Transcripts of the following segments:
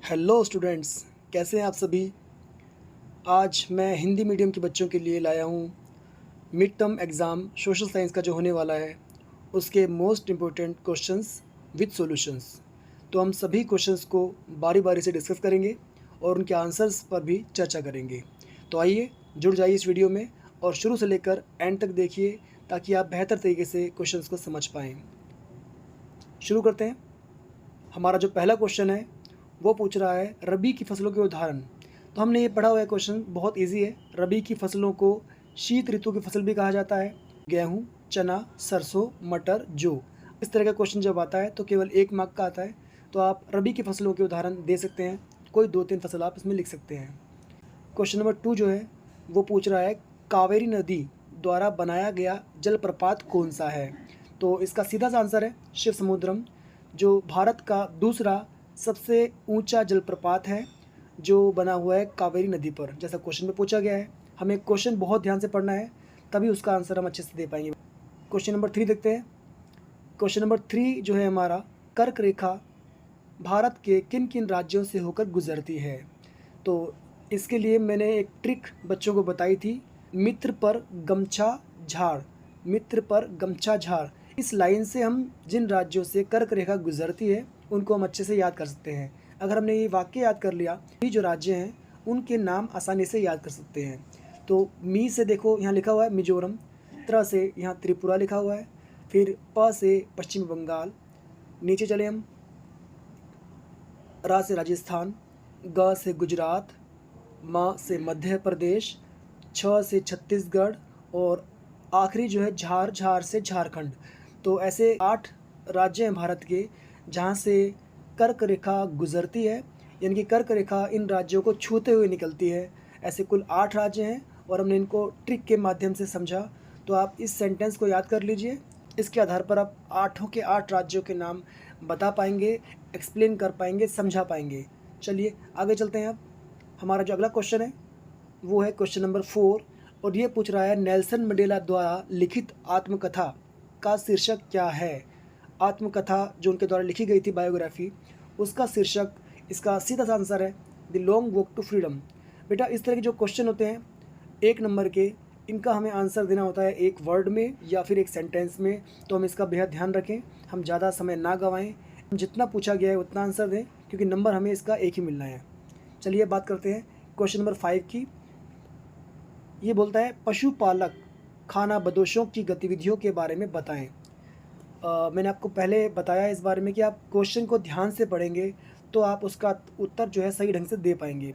Hello students, कैसे हैं आप सभी। आज मैं हिंदी मीडियम के बच्चों के लिए लाया हूँ mid term exam social science का जो होने वाला है उसके most important questions with solutions. तो हम सभी क्वेश्चंस को बारी बारी से डिस्कस करेंगे और उनके आंसर्स पर भी चर्चा करेंगे। तो आइए जुड़ जाइए इस वीडियो में और शुरू से लेकर एंड तक देखिए ताकि आप बेहतर तरीके से क्वेश्चंस को समझ पाएँ। शुरू करते हैं। हमारा जो पहला क्वेश्चन है वो पूछ रहा है रबी की फसलों के उदाहरण। तो हमने ये पढ़ा हुआ है, क्वेश्चन बहुत इजी है। रबी की फसलों को शीत ऋतु की फसल भी कहा जाता है। गेहूँ, चना, सरसों, मटर, जौ। इस तरह का क्वेश्चन जब आता है तो केवल 1 मार्क का आता है। तो आप रबी की फसलों के उदाहरण दे सकते हैं, कोई 2-3 फसल आप इसमें लिख सकते हैं। क्वेश्चन नंबर 2 जो है वो पूछ रहा है कावेरी नदी द्वारा बनाया गया जलप्रपात कौन सा है। तो इसका सीधा सा आंसर है शिव समुद्रम, जो भारत का दूसरा सबसे ऊंचा जलप्रपात है जो बना हुआ है कावेरी नदी पर, जैसा क्वेश्चन में पूछा गया है। हमें क्वेश्चन बहुत ध्यान से पढ़ना है, तभी उसका आंसर हम अच्छे से दे पाएंगे। क्वेश्चन नंबर 3 देखते हैं। क्वेश्चन नंबर 3 जो है हमारा, कर्क रेखा भारत के किन किन राज्यों से होकर गुजरती है। तो इसके लिए मैंने एक ट्रिक बच्चों को बताई थी, मित्र पर गमछा झाड़, मित्र पर गमछा झाड़। इस लाइन से हम जिन राज्यों से कर्क रेखा गुजरती है उनको हम अच्छे से याद कर सकते हैं। अगर हमने ये वाक्य याद कर लिया, ये जो राज्य हैं उनके नाम आसानी से याद कर सकते हैं। तो मी से देखो यहाँ लिखा हुआ है मिजोरम, त्र से यहाँ त्रिपुरा लिखा हुआ है, फिर प से पश्चिम बंगाल, नीचे चले हम, रा से राजस्थान, ग से गुजरात, म से मध्य प्रदेश, छ से छत्तीसगढ़ और आखिरी जो है झार, झार से झारखंड। तो ऐसे 8 राज्य हैं भारत के जहाँ से कर्क रेखा गुजरती है, यानी कि कर्क रेखा इन राज्यों को छूते हुए निकलती है। ऐसे कुल 8 राज्य हैं और हमने इनको ट्रिक के माध्यम से समझा। तो आप इस सेंटेंस को याद कर लीजिए, इसके आधार पर आप 8 के 8 राज्यों के नाम बता पाएंगे, एक्सप्लेन कर पाएंगे, समझा पाएंगे। चलिए आगे चलते हैं। अब हमारा जो अगला क्वेश्चन है वो है क्वेश्चन नंबर 4 और ये पूछ रहा है नेल्सन मंडेला द्वारा लिखित आत्मकथा का शीर्षक क्या है। आत्मकथा जो उनके द्वारा लिखी गई थी, बायोग्राफी, उसका शीर्षक, इसका सीधा सा आंसर है the long walk to freedom. बेटा इस तरह के जो क्वेश्चन होते हैं 1 नंबर के, इनका हमें आंसर देना होता है एक वर्ड में या फिर एक सेंटेंस में। तो हम इसका बेहद ध्यान रखें, हम ज़्यादा समय ना गंवाएं, हम जितना पूछा गया है उतना आंसर दें, क्योंकि नंबर हमें इसका एक ही मिलना है। चलिए बात करते हैं क्वेश्चन नंबर 5 की। ये बोलता है पशुपालक खानाबदोशों की गतिविधियों के बारे में बताएं। मैंने आपको पहले बताया इस बारे में कि आप क्वेश्चन को ध्यान से पढ़ेंगे तो आप उसका उत्तर जो है सही ढंग से दे पाएंगे।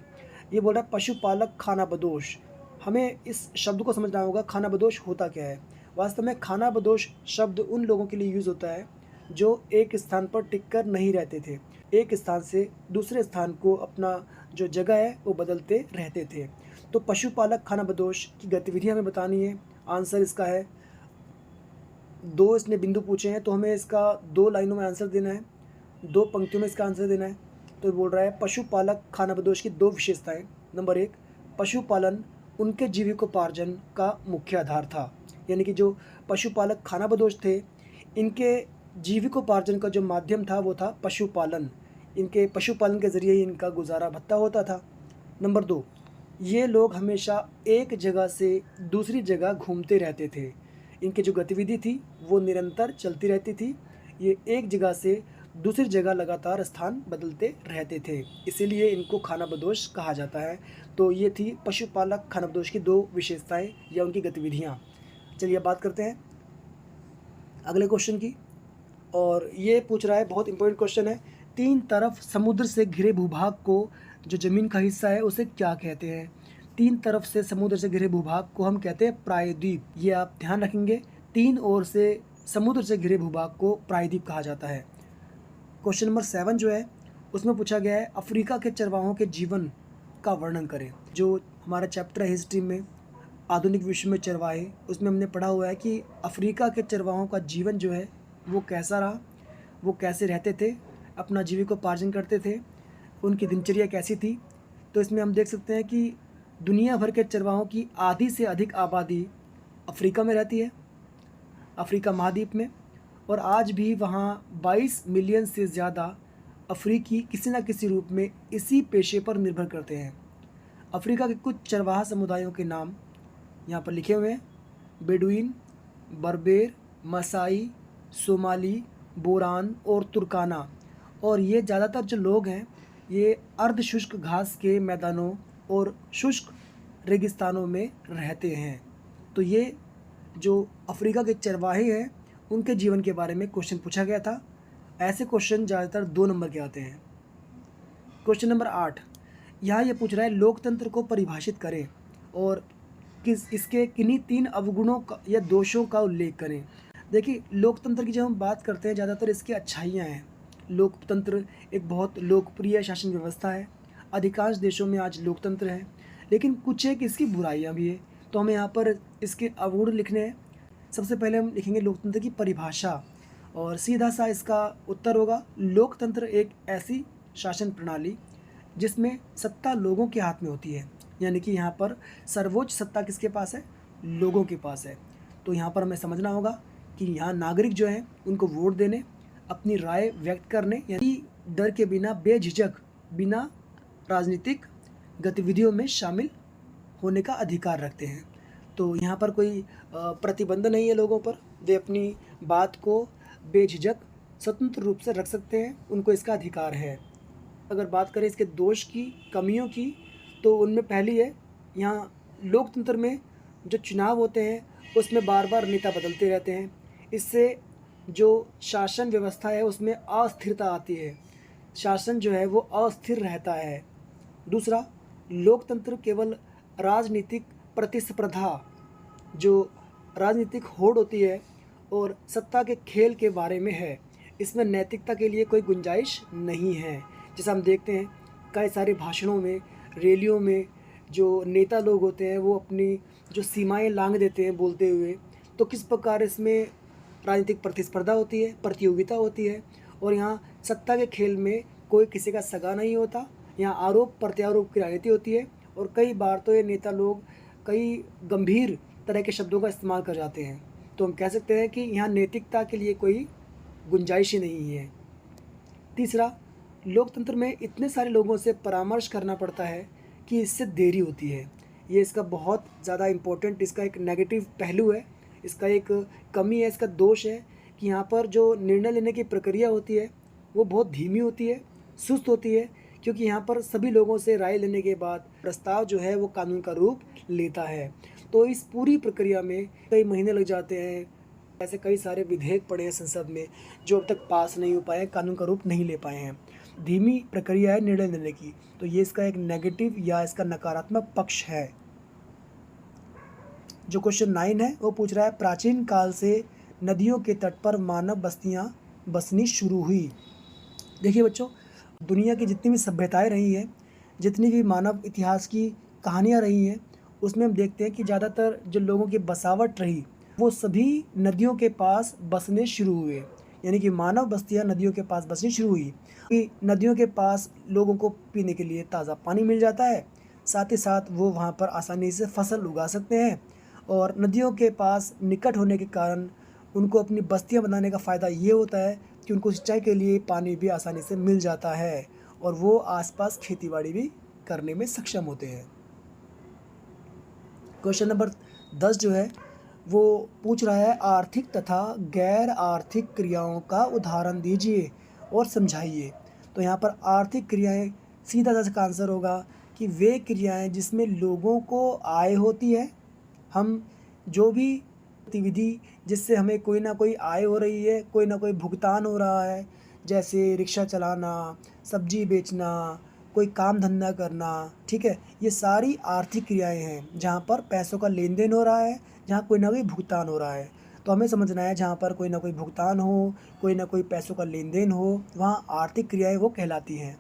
ये बोल रहा है पशुपालक खानाबदोश। हमें इस शब्द को समझना होगा, खानाबदोश होता क्या है। वास्तव में खानाबदोश शब्द उन लोगों के लिए यूज़ होता है जो एक स्थान पर टिककर नहीं रहते थे, एक स्थान से दूसरे स्थान को अपना जो जगह है वो बदलते रहते थे। तो पशुपालक खानाबदोश की गतिविधियाँ हमें बतानी है। आंसर इसका है 2, इसने बिंदु पूछे हैं तो हमें इसका 2 लाइनों में आंसर देना है, 2 पंक्तियों में इसका आंसर देना है। तो बोल रहा है पशुपालक खानाबदोश की 2 विशेषताएं। नंबर 1, पशुपालन उनके जीविकोपार्जन का मुख्य आधार था, यानी कि जो पशुपालक खानाबदोश थे इनके जीविकोपार्जन का जो माध्यम था वो था पशुपालन। इनके पशुपालन के ज़रिए ही इनका गुजारा भत्ता होता था। नंबर 2, ये लोग हमेशा एक जगह से दूसरी जगह घूमते रहते थे। इनकी जो गतिविधि थी वो निरंतर चलती रहती थी, ये एक जगह से दूसरी जगह लगातार स्थान बदलते रहते थे, इसीलिए इनको खानाबदोश कहा जाता है। तो ये थी पशुपालक खानाबदोश की 2 विशेषताएं या उनकी गतिविधियाँ। चलिए अब बात करते हैं अगले क्वेश्चन की, और ये पूछ रहा है, बहुत इंपॉर्टेंट क्वेश्चन है, 3 तरफ समुद्र से घिरे भूभाग को जो ज़मीन का हिस्सा है उसे क्या कहते हैं। 3 तरफ से समुद्र से घिरे भूभाग को हम कहते हैं प्रायद्वीप। ये आप ध्यान रखेंगे, 3 ओर से समुद्र से घिरे भूभाग को प्रायद्वीप कहा जाता है। क्वेश्चन नंबर 7 जो है उसमें पूछा गया है अफ्रीका के चरवाहों के जीवन का वर्णन करें। जो हमारा चैप्टर है हिस्ट्री में आधुनिक विश्व में चरवाहे, उसमें हमने पढ़ा हुआ है कि अफ्रीका के चरवाहों का जीवन जो है वो कैसा रहा, वो कैसे रहते थे, अपना जीविकोपार्जन करते थे, उनकी दिनचर्या कैसी थी। तो इसमें हम देख सकते हैं कि दुनिया भर के चरवाहों की आधी से अधिक आबादी अफ्रीका में रहती है, अफ्रीका महाद्वीप में, और आज भी वहाँ 22 मिलियन से ज़्यादा अफ्रीकी किसी न किसी रूप में इसी पेशे पर निर्भर करते हैं। अफ्रीका के कुछ चरवाहा समुदायों के नाम यहाँ पर लिखे हुए हैं: बेडुइन, बर्बेर, मसाई, सोमाली, बोरान और तुर्काना। और ये ज़्यादातर जो लोग हैं ये अर्ध शुष्क घास के मैदानों और शुष्क रेगिस्तानों में रहते हैं। तो ये जो अफ्रीका के चरवाहे हैं उनके जीवन के बारे में क्वेश्चन पूछा गया था। ऐसे क्वेश्चन ज़्यादातर 2 नंबर के आते हैं। क्वेश्चन नंबर 8, यहाँ ये पूछ रहा है लोकतंत्र को परिभाषित करें और इसके किन्हीं 3 अवगुणों का या दोषों का उल्लेख करें। देखिए, लोकतंत्र की जब हम बात करते हैं ज़्यादातर इसकी अच्छाइयाँ हैं। लोकतंत्र एक बहुत लोकप्रिय शासन व्यवस्था है। अधिकांश देशों में आज लोकतंत्र है, लेकिन कुछ एक इसकी बुराइयाँ भी है। तो हमें यहाँ पर इसके अवगुण लिखने हैं। सबसे पहले हम लिखेंगे लोकतंत्र की परिभाषा, और सीधा सा इसका उत्तर होगा लोकतंत्र एक ऐसी शासन प्रणाली जिसमें सत्ता लोगों के हाथ में होती है। यानी कि यहाँ पर सर्वोच्च सत्ता किसके पास है? लोगों के पास है। तो यहाँ पर हमें समझना होगा कि यहाँ नागरिक जो हैं उनको वोट देने, अपनी राय व्यक्त करने, यानी डर के बिना बेझिझक बिना राजनीतिक गतिविधियों में शामिल होने का अधिकार रखते हैं। तो यहाँ पर कोई प्रतिबंध नहीं है लोगों पर, वे अपनी बात को बेझिझक स्वतंत्र रूप से रख सकते हैं, उनको इसका अधिकार है। अगर बात करें इसके दोष की, कमियों की, तो उनमें पहली है यहाँ लोकतंत्र में जो चुनाव होते हैं उसमें बार बार नेता बदलते रहते हैं। इससे जो शासन व्यवस्था है उसमें अस्थिरता आती है, शासन जो है वो अस्थिर रहता है। दूसरा, लोकतंत्र केवल राजनीतिक प्रतिस्पर्धा, जो राजनीतिक होड़ होती है और सत्ता के खेल के बारे में है। इसमें नैतिकता के लिए कोई गुंजाइश नहीं है। जैसा हम देखते हैं कई सारे भाषणों में, रैलियों में जो नेता लोग होते हैं वो अपनी जो सीमाएं लांघ देते हैं बोलते हुए। तो किस प्रकार इसमें राजनीतिक प्रतिस्पर्धा होती है, प्रतियोगिता होती है, और यहाँ सत्ता के खेल में कोई किसी का सगा नहीं होता। यहाँ आरोप प्रत्यारोप की राजनीति होती है, और कई बार तो ये नेता लोग कई गंभीर तरह के शब्दों का इस्तेमाल कर जाते हैं। तो हम कह सकते हैं कि यहाँ नैतिकता के लिए कोई गुंजाइश ही नहीं है। तीसरा, लोकतंत्र में इतने सारे लोगों से परामर्श करना पड़ता है कि इससे देरी होती है। ये इसका बहुत ज़्यादा इम्पोर्टेंट, इसका एक नेगेटिव पहलू है, इसका एक कमी है, इसका दोष है कि यहाँ पर जो निर्णय लेने की प्रक्रिया होती है वो बहुत धीमी होती है, सुस्त होती है, क्योंकि यहाँ पर सभी लोगों से राय लेने के बाद प्रस्ताव जो है वो कानून का रूप लेता है। तो इस पूरी प्रक्रिया में कई महीने लग जाते हैं। ऐसे कई सारे विधेयक पड़े हैं संसद में जो अब तक पास नहीं हो पाए, कानून का रूप नहीं ले पाए हैं। धीमी प्रक्रिया है निर्णय लेने की, तो ये इसका एक नेगेटिव या इसका नकारात्मक पक्ष है। जो क्वेश्चन 9 है वो पूछ रहा है प्राचीन काल से नदियों के तट पर मानव बस्तियां बसनी शुरू हुई। देखिए बच्चों, दुनिया की जितनी भी सभ्यताएं रही हैं, जितनी भी मानव इतिहास की कहानियां रही हैं, उसमें हम देखते हैं कि ज़्यादातर जो लोगों की बसावट रही वो सभी नदियों के पास बसने शुरू हुए। यानी कि मानव बस्तियां नदियों के पास बसनी शुरू हुई कि नदियों के पास लोगों को पीने के लिए ताज़ा पानी मिल जाता है, साथ ही साथ वो वहाँ पर आसानी से फसल उगा सकते हैं, और नदियों के पास निकट होने के कारण उनको अपनी बस्तियां बनाने का फ़ायदा ये होता है कि उनको सिंचाई के लिए पानी भी आसानी से मिल जाता है, और वो आसपास खेतीबाड़ी भी करने में सक्षम होते हैं। क्वेश्चन नंबर 10 जो है वो पूछ रहा है आर्थिक तथा गैर आर्थिक क्रियाओं का उदाहरण दीजिए और समझाइए। तो यहाँ पर आर्थिक क्रियाएं, सीधा सा इसका आंसर होगा कि वे क्रियाएं जिसमें लोगों को आय होती है। हम जो भी गतिविधि जिससे हमें कोई ना कोई आय हो रही है, कोई ना कोई भुगतान हो रहा है, जैसे रिक्शा चलाना, सब्जी बेचना, कोई काम धंधा करना, ठीक है, ये सारी आर्थिक क्रियाएं हैं जहाँ पर पैसों का लेन देन हो रहा है, जहाँ कोई ना कोई भुगतान हो रहा है। तो हमें समझना है जहाँ पर कोई ना कोई भुगतान हो, कोई ना कोई पैसों का लेन देन हो, वहाँ आर्थिक क्रियाएं वो कहलाती हैं।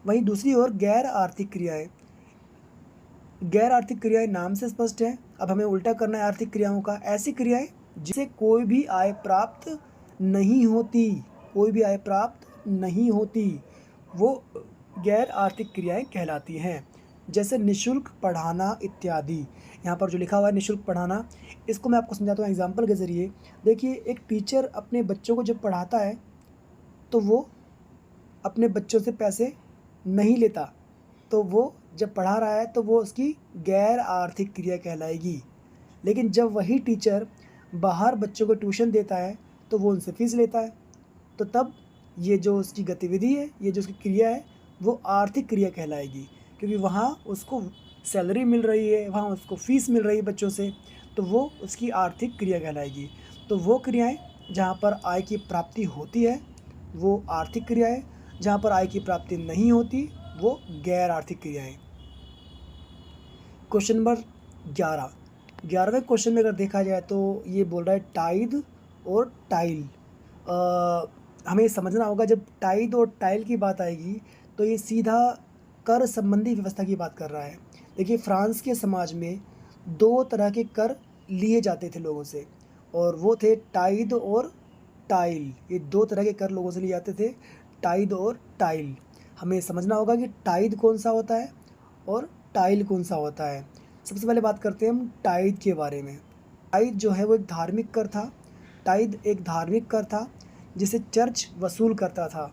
वहीं दूसरी ओर गैर आर्थिक क्रियाएं, गैर आर्थिक क्रियाएं नाम से स्पष्ट है। अब हमें उल्टा करना है आर्थिक क्रियाओं का। ऐसी क्रियाएं जिससे कोई भी आय प्राप्त नहीं होती, कोई भी आय प्राप्त नहीं होती, वो गैर आर्थिक क्रियाएं कहलाती हैं। जैसे निःशुल्क पढ़ाना इत्यादि। यहाँ पर जो लिखा हुआ है निःशुल्क पढ़ाना, इसको मैं आपको समझाता हूँ एग्जाम्पल के ज़रिए। देखिए, एक टीचर अपने बच्चों को जब पढ़ाता है तो वो अपने बच्चों से पैसे नहीं लेता, तो वो जब पढ़ा रहा है तो वो उसकी गैर आर्थिक क्रिया कहलाएगी। लेकिन जब वही टीचर बाहर बच्चों को ट्यूशन देता है तो वो उनसे फ़ीस लेता है, तो तब ये जो उसकी गतिविधि है, ये जो उसकी क्रिया है, वो आर्थिक क्रिया कहलाएगी, क्योंकि वहाँ उसको सैलरी मिल रही है, वहाँ उसको फ़ीस मिल रही है बच्चों से, तो वो उसकी आर्थिक क्रिया कहलाएगी। तो वो क्रियाएँ जहाँ पर आय की प्राप्ति होती है वो आर्थिक क्रियाएँ, जहाँ पर आय की प्राप्ति नहीं होती वो गैर आर्थिक क्रियाएँ। क्वेश्चन नंबर 11वें क्वेश्चन में अगर देखा जाए तो ये बोल रहा है टाइद और टाइल। हमें समझना होगा, जब टाइद और टाइल की बात आएगी तो ये सीधा कर संबंधी व्यवस्था की बात कर रहा है। देखिए, फ्रांस के समाज में 2 तरह के कर लिए जाते थे लोगों से, और वो थे टाइद और टाइल। ये 2 तरह के कर लोगों से लिए जाते थे, टाइद और टाइल। हमें समझना होगा कि टाइद कौन सा होता है और टाइल कौन सा होता है। सबसे पहले बात करते हैं हम टाइद के बारे में। टाइद जो है वो एक धार्मिक कर था। टाइद एक धार्मिक कर था जिसे चर्च वसूल करता था।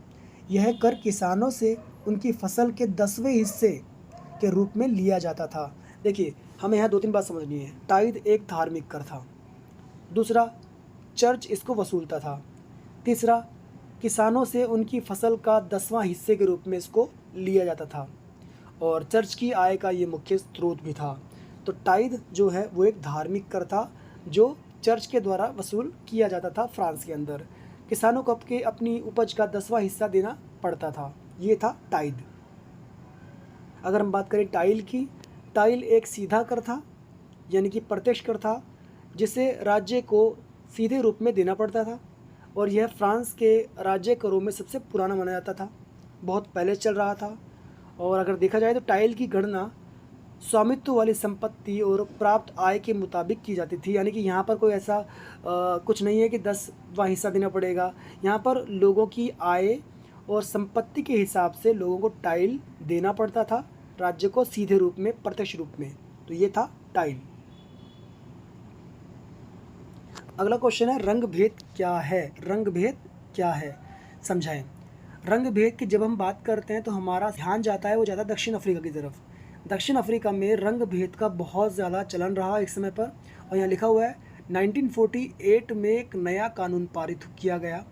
यह कर किसानों से उनकी फसल के 10वें हिस्से के रूप में लिया जाता था। देखिए, हमें यहाँ 2-3 बात समझनी है। टाइद एक धार्मिक कर था, दूसरा चर्च इसको वसूलता था, तीसरा किसानों से उनकी फसल का 10वां हिस्से के रूप में इसको लिया जाता था, और चर्च की आय का ये मुख्य स्रोत भी था। तो टाइद जो है वो एक धार्मिक कर था जो चर्च के द्वारा वसूल किया जाता था फ्रांस के अंदर। किसानों को अपनी उपज का 10वां हिस्सा देना पड़ता था, ये था टाइद। अगर हम बात करें टाइल की, टाइल एक सीधा कर था, यानी कि प्रत्यक्ष कर था, जिसे राज्य को सीधे रूप में देना पड़ता था, और यह फ्रांस के राज्य करों में सबसे पुराना माना जाता था, बहुत पहले चल रहा था। और अगर देखा जाए तो टाइल की गणना स्वामित्व वाली संपत्ति और प्राप्त आय के मुताबिक की जाती थी, यानी कि यहाँ पर कोई ऐसा कुछ नहीं है कि 10वां हिस्सा देना पड़ेगा। यहाँ पर लोगों की आय और संपत्ति के हिसाब से लोगों को टाइल देना पड़ता था राज्य को सीधे रूप में, प्रत्यक्ष रूप में। तो ये था टाइल। अगला क्वेश्चन है रंग भेद क्या है। रंग भेद क्या है, समझाएं। रंग भेद की जब हम बात करते हैं तो हमारा ध्यान जाता है वो ज़्यादा दक्षिण अफ्रीका की तरफ। दक्षिण अफ्रीका में रंग भेद का बहुत ज़्यादा चलन रहा एक समय पर, और यहाँ लिखा हुआ है 1948 में एक नया कानून पारित किया गया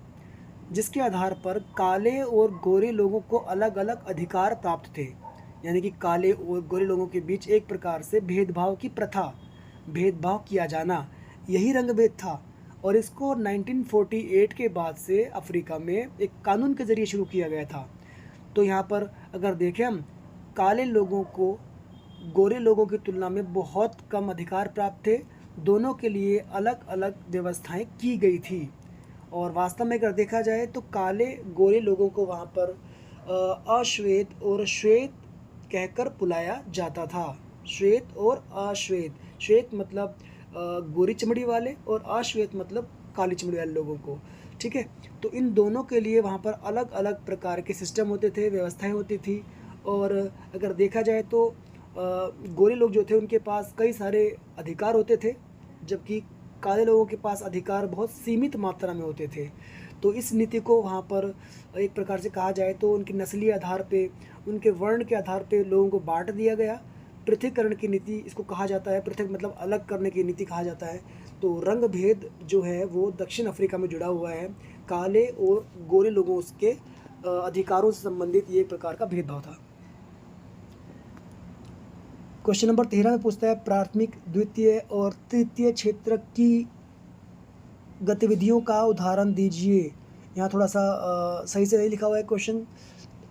जिसके आधार पर काले और गोरे लोगों को अलग अलग अधिकार प्राप्त थे। यानी कि काले और गोरे लोगों के बीच एक प्रकार से भेदभाव की प्रथा, भेदभाव किया जाना, यही रंग भेद था। और इसको 1948 के बाद से अफ्रीका में एक कानून के ज़रिए शुरू किया गया था। तो यहाँ पर अगर देखें हम, काले लोगों को गोरे लोगों की तुलना में बहुत कम अधिकार प्राप्त थे, दोनों के लिए अलग अलग व्यवस्थाएं की गई थी। और वास्तव में अगर देखा जाए तो काले गोरे लोगों को वहाँ पर अश्वेत और श्वेत कहकर बुलाया जाता था। श्वेत और अश्वेत, श्वेत मतलब गोरी चमड़ी वाले और अश्वेत मतलब काली चमड़ी वाले लोगों को, ठीक है। तो इन दोनों के लिए वहाँ पर अलग अलग प्रकार के सिस्टम होते थे, व्यवस्थाएं होती थी। और अगर देखा जाए तो गोरे लोग जो थे उनके पास कई सारे अधिकार होते थे, जबकि काले लोगों के पास अधिकार बहुत सीमित मात्रा में होते थे। तो इस नीति को वहाँ पर एक प्रकार से कहा जाए तो उनकी नस्लीय आधार पे, उनके वर्ण के आधार पे लोगों को बांट दिया गया। पृथक्करण की नीति इसको कहा जाता है, पृथक मतलब अलग करने की नीति कहा जाता है। तो रंग भेद जो है वो दक्षिण अफ्रीका में जुड़ा हुआ है। काले और गोरे लोगों के अधिकारों से संबंधित ये एक प्रकार का भेदभाव था। क्वेश्चन नंबर 13 में पूछता है प्राथमिक, द्वितीय और तृतीय क्षेत्र की गतिविधियों का उदाहरण दीजिए। यहाँ थोड़ा सा सही से नहीं लिखा हुआ है क्वेश्चन।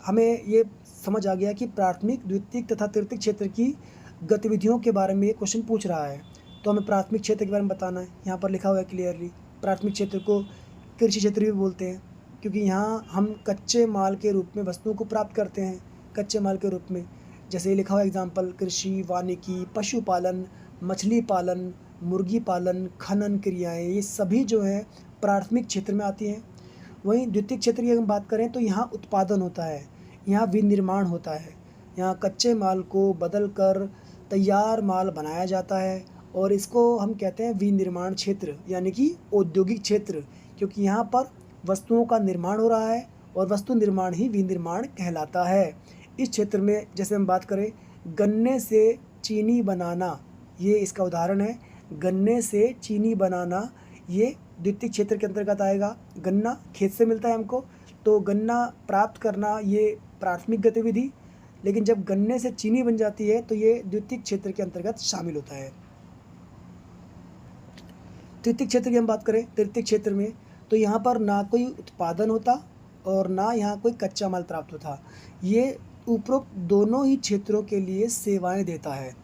हमें ये समझ आ गया कि प्राथमिक, द्वितीयक तथा तृतीयक क्षेत्र की गतिविधियों के बारे में ये क्वेश्चन पूछ रहा है। तो हमें प्राथमिक क्षेत्र के बारे में बताना है। यहाँ पर लिखा हुआ है क्लियरली, प्राथमिक क्षेत्र को कृषि क्षेत्र भी बोलते हैं, क्योंकि यहाँ हम कच्चे माल के रूप में वस्तुओं को प्राप्त करते हैं, कच्चे माल के रूप में। जैसे लिखा हुआ एग्जाम्पल, कृषि, वानिकी, पशुपालन, मछली पालन, मुर्गी पालन, खनन क्रियाएँ, ये सभी जो हैं प्राथमिक क्षेत्र में आती हैं। वहीं द्वितीयक क्षेत्र की हम बात करें तो यहाँ उत्पादन होता है, यहाँ विनिर्माण होता है, यहाँ कच्चे माल को बदल कर तैयार माल बनाया जाता है, और इसको हम कहते हैं विनिर्माण क्षेत्र, यानी कि औद्योगिक क्षेत्र, क्योंकि यहाँ पर वस्तुओं का निर्माण हो रहा है और वस्तु निर्माण ही विनिर्माण कहलाता है। इस क्षेत्र में जैसे हम बात करें गन्ने से चीनी बनाना, ये इसका उदाहरण है। गन्ने से चीनी बनाना ये द्वितीय क्षेत्र के अंतर्गत आएगा। गन्ना खेत से मिलता है हमको, तो गन्ना प्राप्त करना ये प्राथमिक गतिविधि, लेकिन जब गन्ने से चीनी बन जाती है तो ये द्वितीय क्षेत्र के अंतर्गत शामिल होता है। तृतीय क्षेत्र की हम बात करें, तृतीय क्षेत्र में तो यहाँ पर ना कोई उत्पादन होता और ना यहाँ कोई कच्चा माल प्राप्त होता। ये उपरोक्त दोनों ही क्षेत्रों के लिए सेवाएं देता है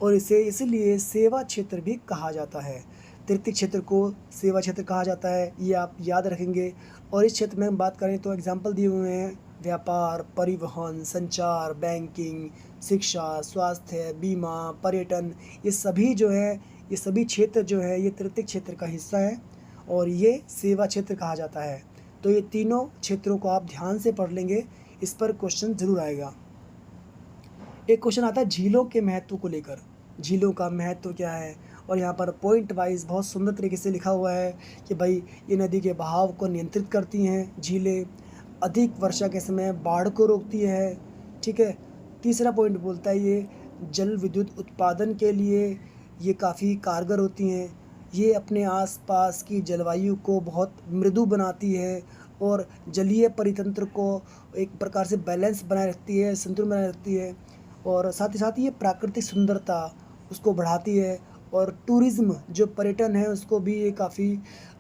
और इसे इसलिए सेवा क्षेत्र भी कहा जाता है। तृतीय क्षेत्र को सेवा क्षेत्र कहा जाता है, ये आप याद रखेंगे। और इस क्षेत्र में हम बात करें तो एग्जाम्पल दिए हुए हैं व्यापार, परिवहन, संचार, बैंकिंग, शिक्षा, स्वास्थ्य, बीमा, पर्यटन, ये सभी जो है ये सभी क्षेत्र जो है ये तृतीय क्षेत्र का हिस्सा है और ये सेवा क्षेत्र कहा जाता है। तो ये तीनों क्षेत्रों को आप ध्यान से पढ़ लेंगे, इस पर क्वेश्चन ज़रूर आएगा। एक क्वेश्चन आता है झीलों के महत्व को लेकर, झीलों का महत्व क्या है, और यहाँ पर पॉइंट वाइज बहुत सुंदर तरीके से लिखा हुआ है कि भाई ये नदी के बहाव को नियंत्रित करती हैं झीलें, अधिक वर्षा के समय बाढ़ को रोकती है। ठीक है। तीसरा पॉइंट बोलता है ये जल विद्युत उत्पादन के लिए ये काफ़ी कारगर होती हैं, ये अपने आसपास की जलवायु को बहुत मृदु बनाती है और जलीय परितंत्र को एक प्रकार से बैलेंस बनाए रखती है, संतुलन बनाए रखती है, और साथ ही साथ ये प्राकृतिक सुंदरता उसको बढ़ाती है और टूरिज़्म जो पर्यटन है उसको भी ये काफ़ी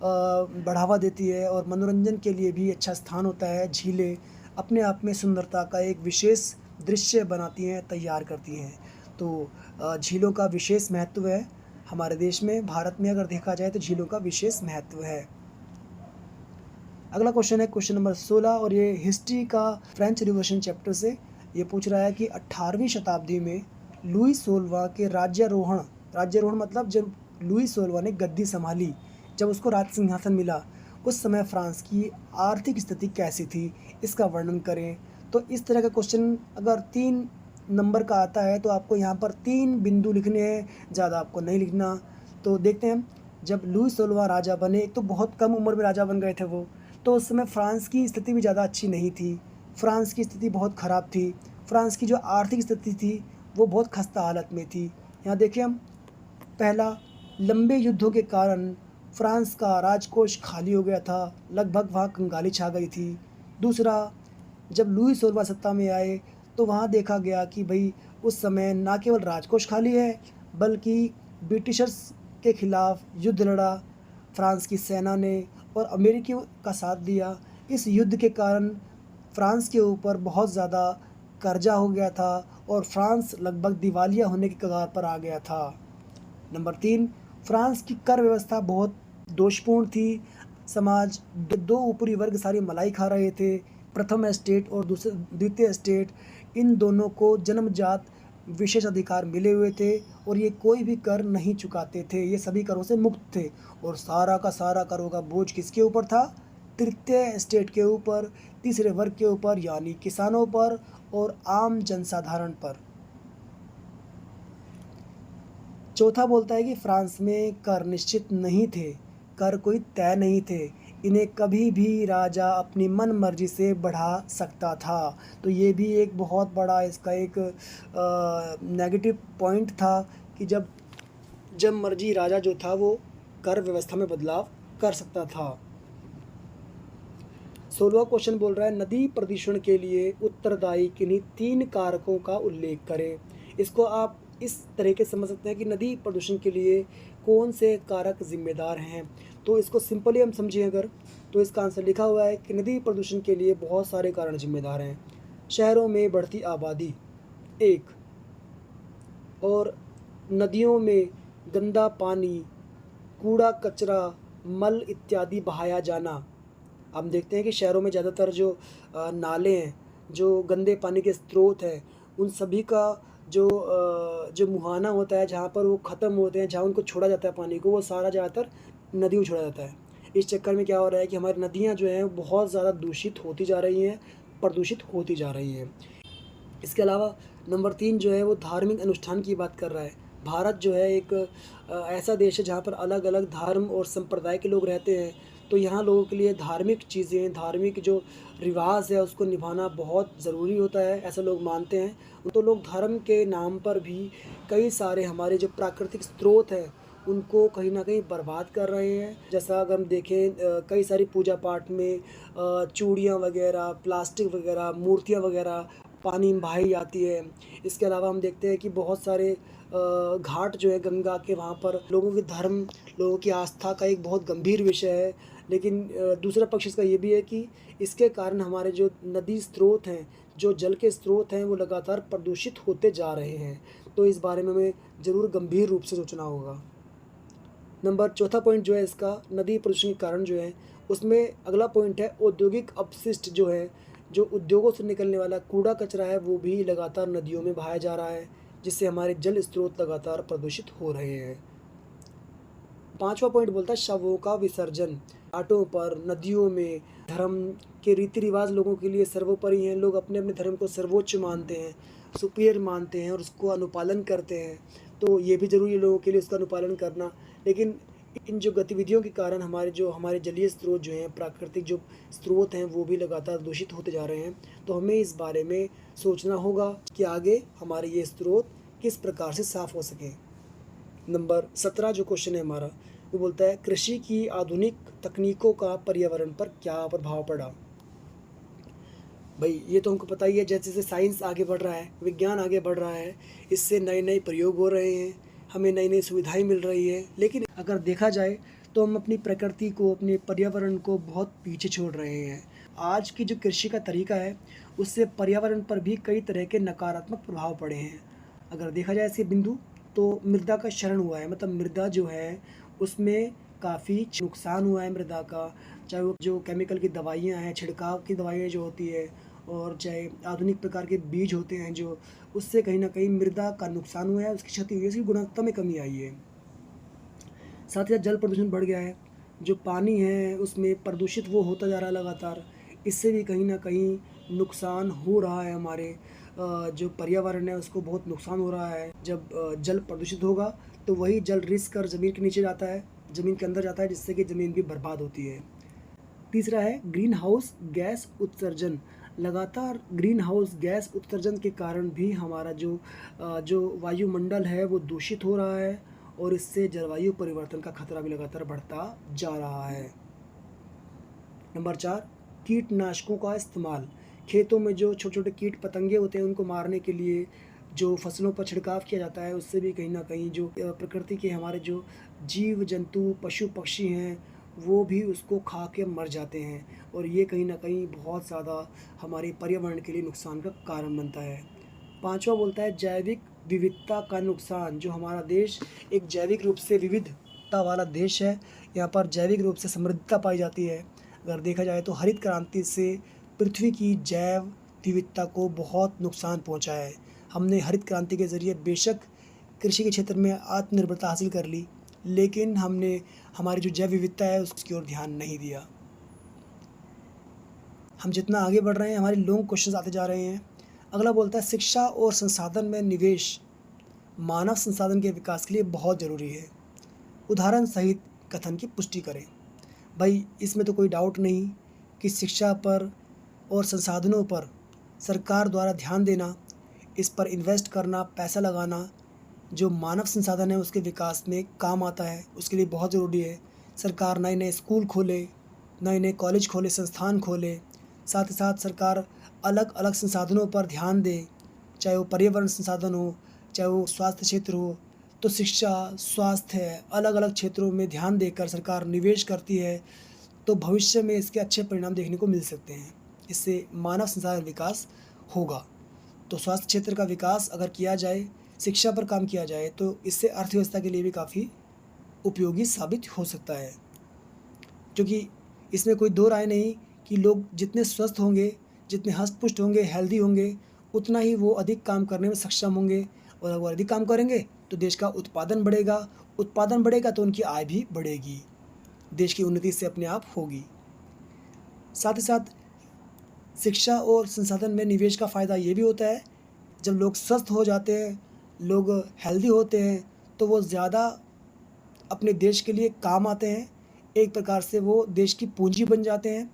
बढ़ावा देती है और मनोरंजन के लिए भी अच्छा स्थान होता है। झीलें अपने आप में सुंदरता का एक विशेष दृश्य बनाती हैं, तैयार करती हैं। तो झीलों का विशेष महत्व है हमारे देश में, भारत में अगर देखा जाए तो झीलों का विशेष महत्व है। अगला क्वेश्चन है क्वेश्चन नंबर 16 और ये हिस्ट्री का फ्रेंच रिवॉल्यूशन चैप्टर से ये पूछ रहा है कि 18वीं शताब्दी में लुई 16वां के राज्यारोहण मतलब जब लुई 16वां ने गद्दी संभाली, जब उसको राज सिंहासन मिला, उस समय फ्रांस की आर्थिक स्थिति कैसी थी, इसका वर्णन करें। तो इस तरह का क्वेश्चन अगर 3 नंबर का आता है तो आपको यहाँ पर 3 बिंदु लिखने हैं, ज़्यादा आपको नहीं लिखना। तो देखते हैं जब लुई 16वां राजा बने, एक तो बहुत कम उम्र में राजा बन गए थे वो, तो उस समय फ्रांस की स्थिति भी ज़्यादा अच्छी नहीं थी, फ्रांस की स्थिति बहुत ख़राब थी, फ्रांस की जो आर्थिक स्थिति थी वो बहुत खस्ता हालत में थी। यहाँ देखिए हम, पहला, लंबे युद्धों के कारण फ्रांस का राजकोष खाली हो गया था, लगभग वहाँ कंगाली छा गई थी। दूसरा, जब लुई 16वां सत्ता में आए तो वहाँ देखा गया कि भाई उस समय ना केवल राजकोष खाली है बल्कि ब्रिटिशर्स के खिलाफ युद्ध लड़ा फ्रांस की सेना ने और अमेरिकियों का साथ दिया। इस युद्ध के कारण फ्रांस के ऊपर बहुत ज़्यादा कर्जा हो गया था और फ्रांस लगभग दिवालिया होने की कगार पर आ गया था। नंबर 3, फ्रांस की कर व्यवस्था बहुत दोषपूर्ण थी। समाज दो ऊपरी वर्ग सारी मलाई खा रहे थे, प्रथम एस्टेट और द्वितीय एस्टेट, इन दोनों को जन्मजात विशेष अधिकार मिले हुए थे और ये कोई भी कर नहीं चुकाते थे, ये सभी करों से मुक्त थे। और सारा का सारा करों का बोझ किसके ऊपर था? तृतीय एस्टेट के ऊपर, तीसरे वर्ग के ऊपर यानी किसानों पर और आम जनसाधारण पर। चौथा बोलता है कि फ्रांस में कर निश्चित नहीं थे, कर कोई तय नहीं थे, इन्हें कभी भी राजा अपनी मन मर्जी से बढ़ा सकता था। तो ये भी एक बहुत बड़ा इसका एक नेगेटिव पॉइंट था कि जब मर्जी राजा जो था वो कर व्यवस्था में बदलाव कर सकता था। 16वां क्वेश्चन बोल रहा है नदी प्रदूषण के लिए उत्तरदायी किन्हीं 3 कारकों का उल्लेख करें। इसको आप इस तरीके से समझ सकते हैं कि नदी प्रदूषण के लिए कौन से कारक जिम्मेदार हैं। तो इसको सिंपली हम समझें अगर, तो इसका आंसर लिखा हुआ है कि नदी प्रदूषण के लिए बहुत सारे कारण जिम्मेदार हैं। शहरों में बढ़ती आबादी एक, और नदियों में गंदा पानी, कूड़ा कचरा, मल इत्यादि बहाया जाना। हम देखते हैं कि शहरों में ज़्यादातर जो नाले हैं, जो गंदे पानी के स्रोत हैं, उन सभी का जो मुहाना होता है, जहाँ पर वो ख़त्म होते हैं, जहाँ उनको छोड़ा जाता है पानी को, वो सारा ज़्यादातर नदियों में छोड़ा जाता है। इस चक्कर में क्या हो रहा है कि हमारी नदियाँ जो हैं बहुत ज़्यादा दूषित होती जा रही हैं, प्रदूषित होती जा रही हैं। इसके अलावा नंबर 3 जो है वो धार्मिक अनुष्ठान की बात कर रहा है। भारत जो है एक ऐसा देश है जहाँ पर अलग अलग धर्म और संप्रदाय के लोग रहते हैं, तो यहाँ लोगों के लिए धार्मिक चीज़ें, धार्मिक जो रिवाज़ है उसको निभाना बहुत ज़रूरी होता है, ऐसा लोग मानते हैं। तो लोग धर्म के नाम पर भी कई सारे हमारे जो प्राकृतिक स्रोत हैं उनको कहीं न कहीं बर्बाद कर रहे हैं। जैसा अगर हम देखें कई सारी पूजा पाठ में चूड़ियाँ वग़ैरह, प्लास्टिक वग़ैरह, मूर्तियाँ वग़ैरह पानी में बहाई जाती है। इसके अलावा हम देखते हैं कि बहुत सारे घाट जो है गंगा के, वहाँ पर लोगों के धर्म, लोगों की आस्था का एक बहुत गंभीर विषय है। लेकिन दूसरा पक्ष इसका ये भी है कि इसके कारण हमारे जो नदी स्रोत हैं, जो जल के स्रोत हैं, वो लगातार प्रदूषित होते जा रहे हैं। तो इस बारे में हमें ज़रूर गंभीर रूप से सोचना होगा। नंबर चौथा पॉइंट जो है इसका नदी प्रदूषण के कारण जो है, उसमें अगला पॉइंट है औद्योगिक अपशिष्ट जो है, जो उद्योगों से निकलने वाला कूड़ा कचरा है वो भी लगातार नदियों में बहाया जा रहा है, जिससे हमारे जल स्रोत लगातार प्रदूषित हो रहे हैं। पाँचवा पॉइंट बोलता है शवों का विसर्जन। घाटों पर, नदियों में धर्म के रीति रिवाज लोगों के लिए सर्वोपरि हैं। लोग अपने अपने धर्म को सर्वोच्च मानते हैं, सुपीरियर मानते हैं और उसको अनुपालन करते हैं। तो ये भी ज़रूरी है लोगों के लिए उसका अनुपालन करना। लेकिन इन जो गतिविधियों के कारण हमारे जलीय स्रोत जो हैं, प्राकृतिक जो स्रोत हैं, वो भी लगातार दूषित होते जा रहे हैं। तो हमें इस बारे में सोचना होगा कि आगे हमारे ये स्रोत किस प्रकार से साफ़ हो सकें। नंबर 17 जो क्वेश्चन है हमारा, वो बोलता है कृषि की आधुनिक तकनीकों का पर्यावरण पर क्या प्रभाव पड़ा। भाई ये तो हमको पता ही है, जैसे जैसे साइंस आगे बढ़ रहा है, विज्ञान आगे बढ़ रहा है, इससे नए नए प्रयोग हो रहे हैं, हमें नई नई सुविधाएं मिल रही है। लेकिन अगर देखा जाए तो हम अपनी प्रकृति को, अपने पर्यावरण को बहुत पीछे छोड़ रहे हैं। आज की जो कृषि का तरीका है उससे पर्यावरण पर भी कई तरह के नकारात्मक प्रभाव पड़े हैं। अगर देखा जाए ऐसे बिंदु, तो मृदा का क्षरण हुआ है, मतलब मृदा जो है उसमें काफ़ी नुकसान हुआ है मृदा का। चाहे वो जो केमिकल की दवाइयाँ हैं, छिड़काव की दवाइयाँ जो होती है, और चाहे आधुनिक प्रकार के बीज होते हैं जो, उससे कहीं न कहीं मृदा का नुकसान हुआ है, उसकी क्षति हुई है, उसकी गुणवत्ता में कमी आई है। साथ ही साथ जल प्रदूषण बढ़ गया है, जो पानी है उसमें प्रदूषित वो होता जा रहा है लगातार। इससे भी कहीं न कहीं नुकसान हो रहा है, हमारे जो पर्यावरण है उसको बहुत नुकसान हो रहा है। जब जल प्रदूषित होगा तो वही जल रिस कर ज़मीन के नीचे जाता है, ज़मीन के अंदर जाता है, जिससे कि ज़मीन भी बर्बाद होती है। तीसरा है ग्रीन हाउस गैस उत्सर्जन। लगातार ग्रीन हाउस गैस उत्सर्जन के कारण भी हमारा जो वायुमंडल है वो दूषित हो रहा है, और इससे जलवायु परिवर्तन का खतरा भी लगातार बढ़ता जा रहा है। नंबर 4, कीटनाशकों का इस्तेमाल। खेतों में जो छोटे छोटे कीट पतंगे होते हैं उनको मारने के लिए जो फसलों पर छिड़काव किया जाता है, उससे भी कहीं ना कहीं जो प्रकृति के हमारे जो जीव जंतु, पशु पक्षी हैं, वो भी उसको खा के मर जाते हैं, और ये कहीं ना कहीं बहुत ज़्यादा हमारे पर्यावरण के लिए नुकसान का कारण बनता है। पांचवा बोलता है जैविक विविधता का नुकसान। जो हमारा देश एक जैविक रूप से विविधता वाला देश है, यहाँ पर जैविक रूप से समृद्धता पाई जाती है। अगर देखा जाए तो हरित क्रांति से पृथ्वी की जैव विविधता को बहुत नुकसान पहुँचा है। हमने हरित क्रांति के ज़रिए बेशक कृषि के क्षेत्र में आत्मनिर्भरता हासिल कर ली, लेकिन हमने हमारी जो जैव विविधता है उसकी ओर ध्यान नहीं दिया। हम जितना आगे बढ़ रहे हैं हमारे लॉन्ग क्वेश्चंस आते जा रहे हैं। अगला बोलता है शिक्षा और संसाधन में निवेश मानव संसाधन के विकास के लिए बहुत ज़रूरी है। उदाहरण सहित कथन की पुष्टि करें। भाई इसमें तो कोई डाउट नहीं कि शिक्षा पर और संसाधनों पर सरकार द्वारा ध्यान देना, इस पर इन्वेस्ट करना, पैसा लगाना, जो मानव संसाधन है उसके विकास में काम आता है, उसके लिए बहुत ज़रूरी है। सरकार नए नए स्कूल खोले, नए नए कॉलेज खोले, संस्थान खोले। साथ ही साथ सरकार अलग अलग संसाधनों पर ध्यान दे, चाहे वो पर्यावरण संसाधन हो, चाहे वो स्वास्थ्य क्षेत्र हो। तो शिक्षा, स्वास्थ्य, अलग अलग क्षेत्रों में ध्यान देकर सरकार निवेश करती है, तो भविष्य में इसके अच्छे परिणाम देखने को मिल सकते हैं। इससे मानव संसाधन विकास होगा। तो स्वास्थ्य क्षेत्र का विकास अगर किया जाए, शिक्षा पर काम किया जाए, तो इससे अर्थव्यवस्था के लिए भी काफ़ी उपयोगी साबित हो सकता है। क्योंकि इसमें कोई दो राय नहीं कि लोग जितने स्वस्थ होंगे, जितने हष्ट-पुष्ट होंगे, हेल्दी होंगे, उतना ही वो अधिक काम करने में सक्षम होंगे, और अगर वो अधिक काम करेंगे तो देश का उत्पादन बढ़ेगा तो उनकी आय भी बढ़ेगी, देश की उन्नति से अपने आप होगी। साथ ही साथ शिक्षा और संसाधन में निवेश का फ़ायदा ये भी होता है, जब लोग स्वस्थ हो जाते हैं, लोग हेल्दी होते हैं, तो वो ज़्यादा अपने देश के लिए काम आते हैं। एक प्रकार से वो देश की पूंजी बन जाते हैं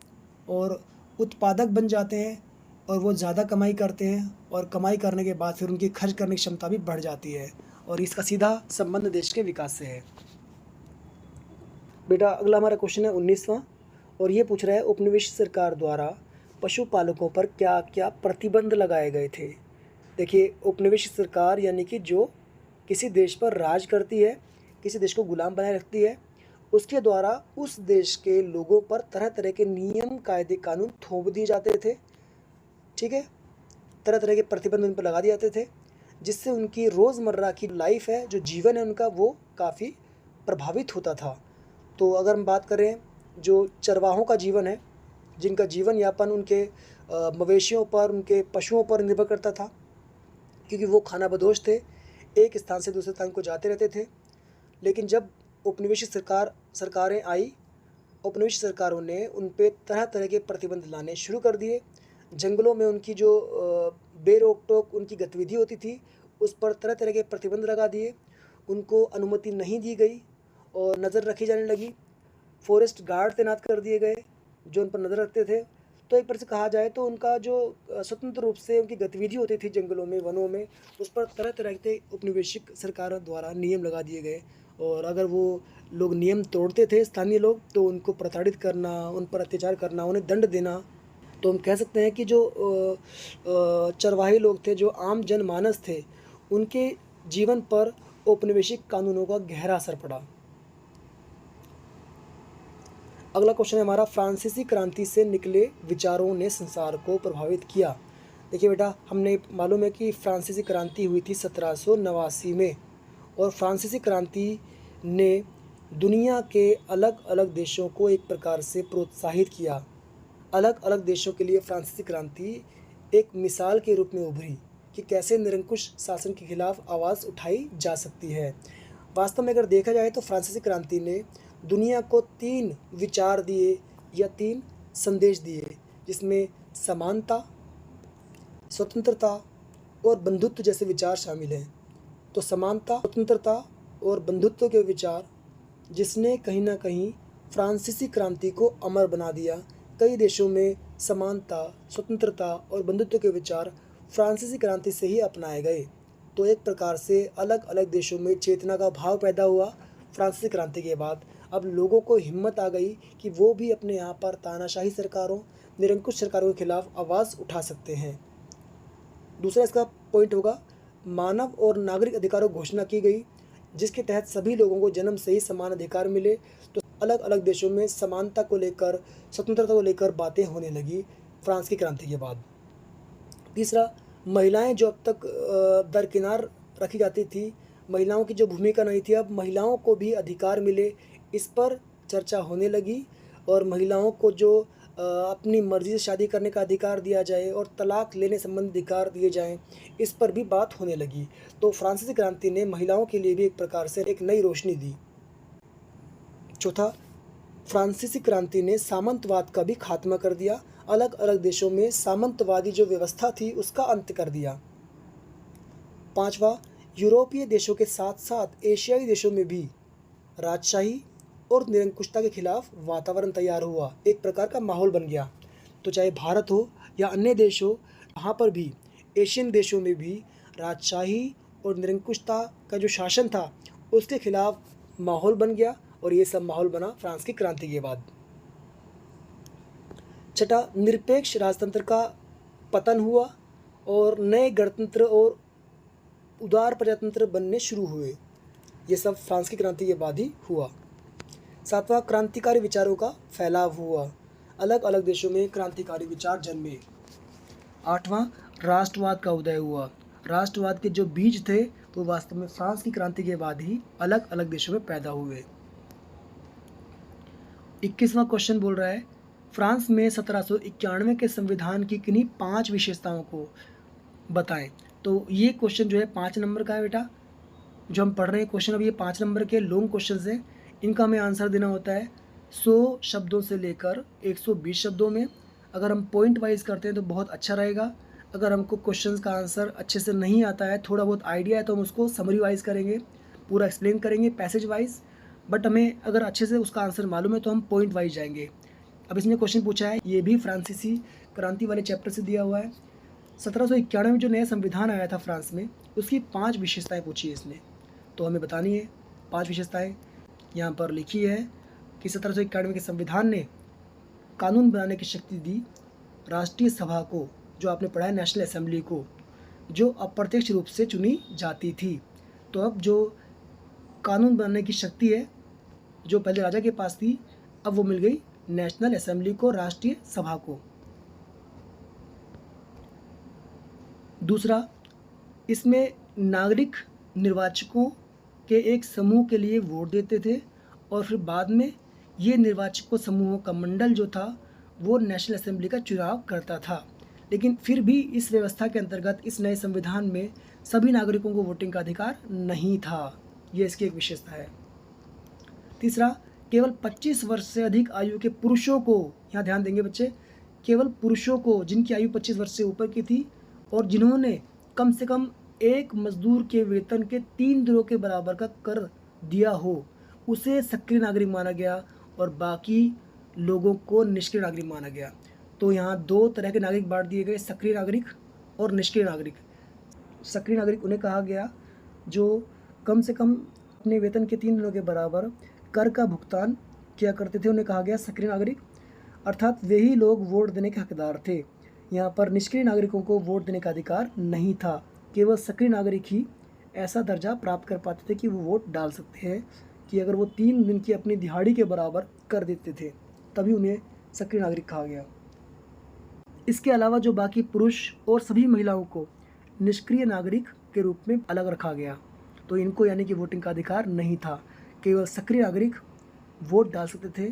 और उत्पादक बन जाते हैं और वो ज़्यादा कमाई करते हैं और कमाई करने के बाद फिर उनकी खर्च करने की क्षमता भी बढ़ जाती है और इसका सीधा संबंध देश के विकास से है। बेटा अगला हमारा क्वेश्चन है 19वां और ये पूछ रहा है उपनिवेश सरकार द्वारा पशुपालकों पर क्या क्या प्रतिबंध लगाए गए थे। देखिए, उपनिवेश सरकार यानी कि जो किसी देश पर राज करती है, किसी देश को गुलाम बनाए रखती है, उसके द्वारा उस देश के लोगों पर तरह तरह के नियम कायदे कानून थोप दिए जाते थे। ठीक है, तरह तरह के प्रतिबंध उन पर लगा दिए जाते थे, जिससे उनकी रोज़मर्रा की लाइफ है, जो जीवन है उनका, वो काफ़ी प्रभावित होता था। तो अगर हम बात करें जो चरवाहों का जीवन है, जिनका जीवन यापन उनके मवेशियों पर, उनके पशुओं पर निर्भर करता था, क्योंकि वो खानाबदोश थे, एक स्थान से दूसरे स्थान को जाते रहते थे। लेकिन जब उपनिवेशी सरकारें आई, उपनिवेशी सरकारों ने उन पे तरह तरह के प्रतिबंध लाने शुरू कर दिए। जंगलों में उनकी जो बेरोक टोक उनकी गतिविधि होती थी, उस पर तरह तरह के प्रतिबंध लगा दिए। उनको अनुमति नहीं दी गई और नज़र रखी जाने लगी। फॉरेस्ट गार्ड तैनात कर दिए गए जो उन पर नज़र रखते थे। तो एक तरह से कहा जाए तो उनका जो स्वतंत्र रूप से उनकी गतिविधि होती थी जंगलों में, वनों में, उस पर तरह तरह के उपनिवेशिक सरकारों द्वारा नियम लगा दिए गए। और अगर वो लोग नियम तोड़ते थे, स्थानीय लोग, तो उनको प्रताड़ित करना, उन पर अत्याचार करना, उन्हें दंड देना। तो हम कह सकते हैं कि जो चरवाही लोग थे, जो आम जनमानस थे, उनके जीवन पर औपनिवेशिक कानूनों का गहरा असर पड़ा। अगला क्वेश्चन है हमारा, फ्रांसीसी क्रांति से निकले विचारों ने संसार को प्रभावित किया। देखिए बेटा, हमने मालूम है कि फ्रांसीसी क्रांति हुई थी 1789 में और फ्रांसीसी क्रांति ने दुनिया के अलग अलग देशों को एक प्रकार से प्रोत्साहित किया। अलग अलग देशों के लिए फ्रांसीसी क्रांति एक मिसाल के रूप में उभरी कि कैसे निरंकुश शासन के खिलाफ आवाज़ उठाई जा सकती है। वास्तव में अगर देखा जाए तो फ्रांसीसी क्रांति ने दुनिया को 3 विचार दिए या 3 संदेश दिए, जिसमें समानता, स्वतंत्रता और बंधुत्व जैसे विचार शामिल हैं। तो समानता, स्वतंत्रता और बंधुत्व के विचार, जिसने कहीं ना कहीं फ्रांसीसी क्रांति को अमर बना दिया। कई देशों में समानता, स्वतंत्रता और बंधुत्व के विचार फ्रांसीसी क्रांति से ही अपनाए गए। तो एक प्रकार से अलग अलग देशों में चेतना का भाव पैदा हुआ फ्रांसीसी क्रांति के बाद। अब लोगों को हिम्मत आ गई कि वो भी अपने यहाँ पर तानाशाही सरकारों, निरंकुश सरकारों के खिलाफ आवाज़ उठा सकते हैं। दूसरा इसका पॉइंट होगा, मानव और नागरिक अधिकारों की घोषणा की गई, जिसके तहत सभी लोगों को जन्म से ही समान अधिकार मिले। तो अलग अलग देशों में समानता को लेकर, स्वतंत्रता को लेकर बातें होने लगी फ्रांस की क्रांति के बाद। तीसरा, महिलाएं जो अब तक दरकिनार रखी जाती थी, महिलाओं की जो भूमिका नहीं थी, अब महिलाओं को भी अधिकार मिले, इस पर चर्चा होने लगी। और महिलाओं को जो अपनी मर्ज़ी से शादी करने का अधिकार दिया जाए और तलाक लेने संबंधी अधिकार दिए जाएं, इस पर भी बात होने लगी। तो फ्रांसीसी क्रांति ने महिलाओं के लिए भी एक प्रकार से एक नई रोशनी दी। चौथा, फ्रांसीसी क्रांति ने सामंतवाद का भी खात्मा कर दिया। अलग अलग देशों में सामंतवादी जो व्यवस्था थी उसका अंत कर दिया। पांचवा, यूरोपीय देशों के साथ साथ एशियाई देशों में भी राजशाही और निरंकुशता के खिलाफ वातावरण तैयार हुआ, एक प्रकार का माहौल बन गया। तो चाहे भारत हो या अन्य देश हो, वहाँ पर भी, एशियन देशों में भी राजशाही और निरंकुशता का जो शासन था उसके खिलाफ माहौल बन गया और ये सब माहौल बना फ्रांस की क्रांति के बाद। छठा, निरपेक्ष राजतंत्र का पतन हुआ और नए गणतंत्र और उदार प्रजातंत्र बनने शुरू हुए। ये सब फ्रांस की क्रांति के बाद ही हुआ। सातवां, क्रांतिकारी विचारों का फैलाव हुआ, अलग अलग देशों में क्रांतिकारी विचार जन्मे। आठवां, राष्ट्रवाद का उदय हुआ। राष्ट्रवाद के जो बीज थे वो वास्तव में फ्रांस की क्रांति के बाद ही अलग अलग देशों में पैदा हुए। 21वां क्वेश्चन बोल रहा है, फ्रांस में 1791 के संविधान की किन्हीं 5 विशेषताओं को बताएं। तो ये क्वेश्चन जो है 5 नंबर का है बेटा। जो हम पढ़ रहे हैं क्वेश्चन, अब ये 5 नंबर के लॉन्ग क्वेश्चन हैं। इनका हमें आंसर देना होता है 100 शब्दों से लेकर 120 शब्दों में। अगर हम पॉइंट वाइज करते हैं तो बहुत अच्छा रहेगा। अगर हमको क्वेश्चंस का आंसर अच्छे से नहीं आता है, थोड़ा बहुत आइडिया है, तो हम उसको समरी वाइज करेंगे, पूरा एक्सप्लेन करेंगे पैसेज वाइज। बट हमें अगर अच्छे से उसका आंसर मालूम है तो हम पॉइंट वाइज जाएंगे। अब इसमें क्वेश्चन पूछा है, ये भी फ्रांसीसी क्रांति वाले चैप्टर से दिया हुआ है। 1791 में जो नया संविधान आया था फ्रांस में, उसकी 5 विशेषताएं पूछी है इसने, तो हमें बतानी है 5 विशेषताएं। यहाँ पर लिखी है कि 1791 के संविधान ने कानून बनाने की शक्ति दी राष्ट्रीय सभा को, जो आपने पढ़ा है नेशनल असेंबली को, जो अप्रत्यक्ष रूप से चुनी जाती थी। तो अब जो कानून बनाने की शक्ति है जो पहले राजा के पास थी, अब वो मिल गई नेशनल असेंबली को, राष्ट्रीय सभा को। दूसरा, इसमें नागरिक निर्वाचकों के एक समूह के लिए वोट देते थे और फिर बाद में ये निर्वाचकों समूहों का मंडल जो था वो नेशनल असेंबली का चुनाव करता था। लेकिन फिर भी इस व्यवस्था के अंतर्गत इस नए संविधान में सभी नागरिकों को वोटिंग का अधिकार नहीं था। ये इसकी एक विशेषता है। तीसरा, केवल 25 वर्ष से अधिक आयु के पुरुषों को, यहाँ ध्यान देंगे बच्चे, केवल पुरुषों को जिनकी आयु 25 वर्ष से ऊपर की थी और जिन्होंने कम से कम एक मजदूर के वेतन के 3 दिनों के बराबर का कर दिया हो, उसे सक्रिय नागरिक माना गया और बाकी लोगों को निष्क्रिय नागरिक माना गया। तो यहाँ 2 तरह के नागरिक बांट दिए गए, सक्रिय नागरिक और निष्क्रिय नागरिक। सक्रिय नागरिक उन्हें कहा गया जो कम से कम अपने वेतन के 3 दिनों के बराबर कर का भुगतान किया करते थे, उन्हें कहा गया सक्रिय नागरिक, अर्थात वे ही लोग वोट देने के हकदार थे। यहाँ पर निष्क्रिय नागरिकों को वोट देने का अधिकार नहीं था। केवल सक्रिय नागरिक ही ऐसा दर्जा प्राप्त कर पाते थे कि वो वोट डाल सकते हैं, कि अगर वो 3 दिन की अपनी दिहाड़ी के बराबर कर देते थे तभी उन्हें सक्रिय नागरिक कहा गया। इसके अलावा जो बाकी पुरुष और सभी महिलाओं को निष्क्रिय नागरिक के रूप में अलग रखा गया, तो इनको यानी कि वोटिंग का अधिकार नहीं था। केवल सक्रिय नागरिक वोट डाल सकते थे,